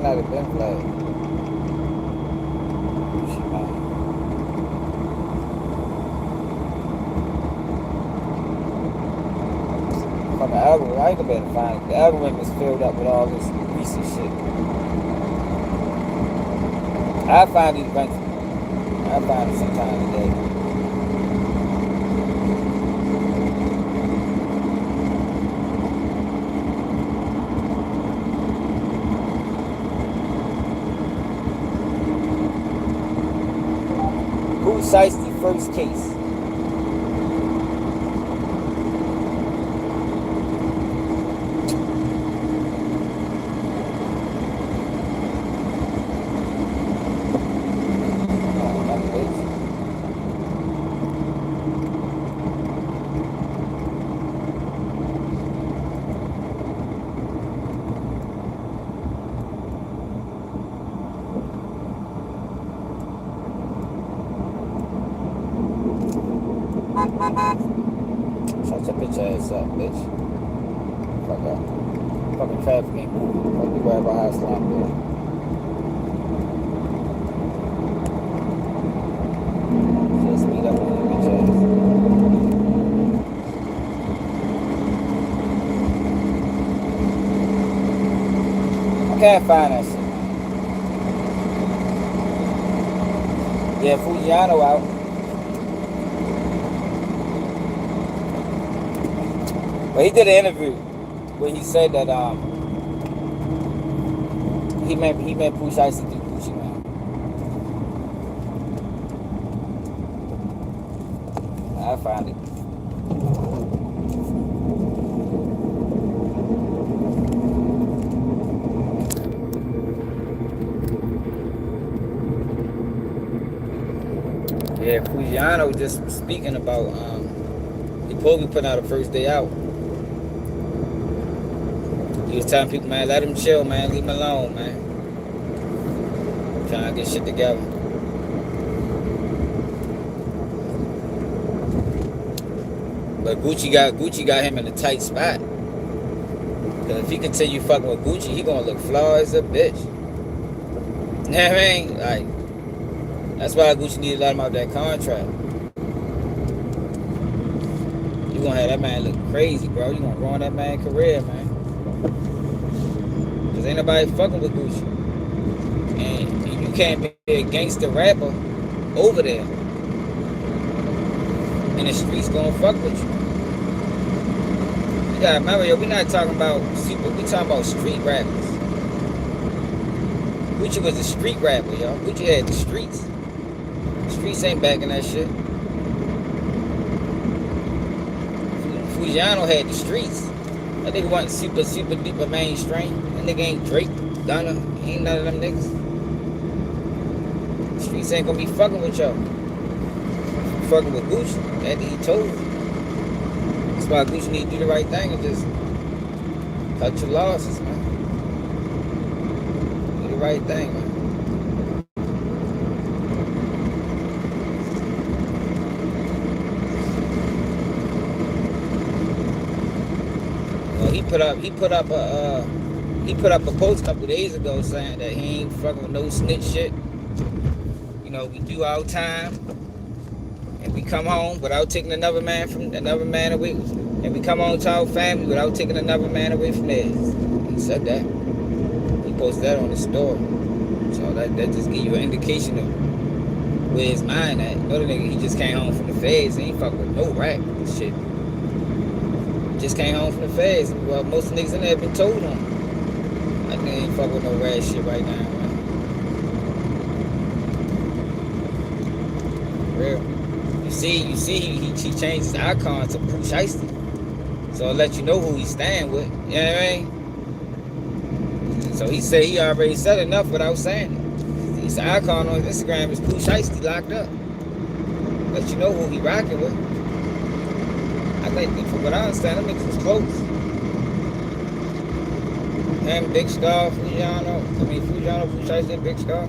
not have been flagged. From the algorithm, I ain't gonna be able to find it. The algorithm is filled up with all this recent shit. I'll find it eventually. I'll find it sometime today. Pooh shiesty first case. Shut your bitch ass up, bitch. Fuck up. Fucking traffic ain't moving. Fuck me right by house line, bitch. Just speed up on your bitch ass. I can't find that shit. Yeah, Fujiano out. But he did an interview where he said that he meant Pooh shiesty to do Gucci Man. I found it. Yeah, Fujiano just speaking about he probably put out a first day out. He was telling people, man, let him chill, man, leave him alone, man. Trying to get shit together. But Gucci got him in a tight spot. Cause if he continue fucking with Gucci, he gonna look flawed as a bitch. You know what I mean? Like, that's why Gucci need to let him out that contract. You gonna have that man look crazy, bro. You gonna ruin that man's career, man. Cause ain't nobody fucking with Gucci. And you can't be a gangster rapper over there. And the streets gonna fuck with you. You gotta remember, yo, we not talking about super, we talking about street rappers. Gucci was a street rapper, yo. Gucci had the streets. The streets ain't backing that shit. Fujiano had the streets. That nigga wasn't super duper mainstream. That nigga ain't Drake, Gunna, he ain't none of them niggas. The streets ain't gonna be fucking with y'all. Fucking with Gucci, after he told you. That's why Gucci need to do the right thing and just cut your losses, man. the right thing, man. Well, he put up a post a couple days ago saying that he ain't fucking with no snitch shit. You know, we do our time and we come home without taking another man away, and we come home to our family without taking another man away from theirs. He said that. He posted that on his story. So that just give you an indication of where his mind at. Another nigga, he just came home from the feds. He ain't fucking with no rap shit. Just came home from the feds. Well, most niggas in there have been told on. That nigga ain't fucking with no rap shit right now, man. Real. You see, he changed his icon to Pooh shiesty. So it'll let you know who he's staying with. You know what I mean? So he said he already said enough without saying it. His icon on his Instagram is Pooh shiesty locked up. Let you know who he rocking with. I think, from what I understand, them niggas was close. Him, Big Scar, Fujiano, Pooh shiesty, and Big Scar.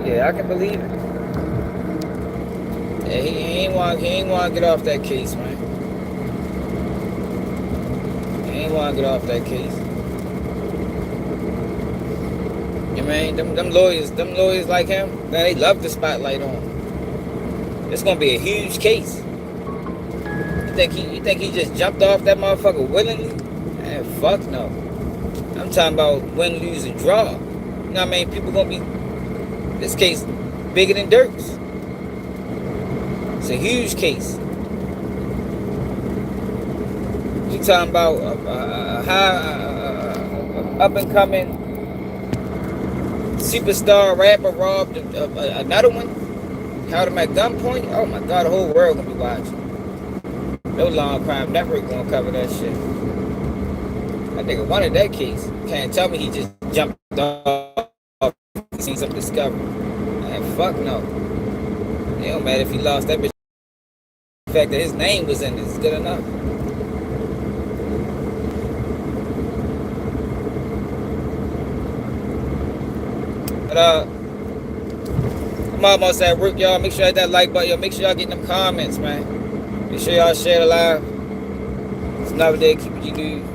Yeah, I can believe it. Yeah, he ain't want to get off that case, man. He ain't want to get off that case. You know what I mean? Them lawyers like him, man, they love the spotlight on him. It's gonna be a huge case. You think he just jumped off that motherfucker willingly? Man, fuck no. I'm talking about win, lose, or draw. You know what I mean? People gonna be. This case bigger than Dirk's. It's a huge case. You talking about a up and coming superstar rapper robbed another one, held him at gunpoint. Oh my God, the whole world gonna be watching. No Long Crime Network gonna cover that shit. That nigga wanted that case. Can't tell me he just jumped off. Seen some discovery. Man, fuck no. It don't matter if he lost that bitch. The fact that his name was in it is good enough. But I'm almost at work, y'all. Make sure you hit that like button, y'all. Make sure y'all get them comments, man. Make sure y'all share the live. It's another day. Keep it you do.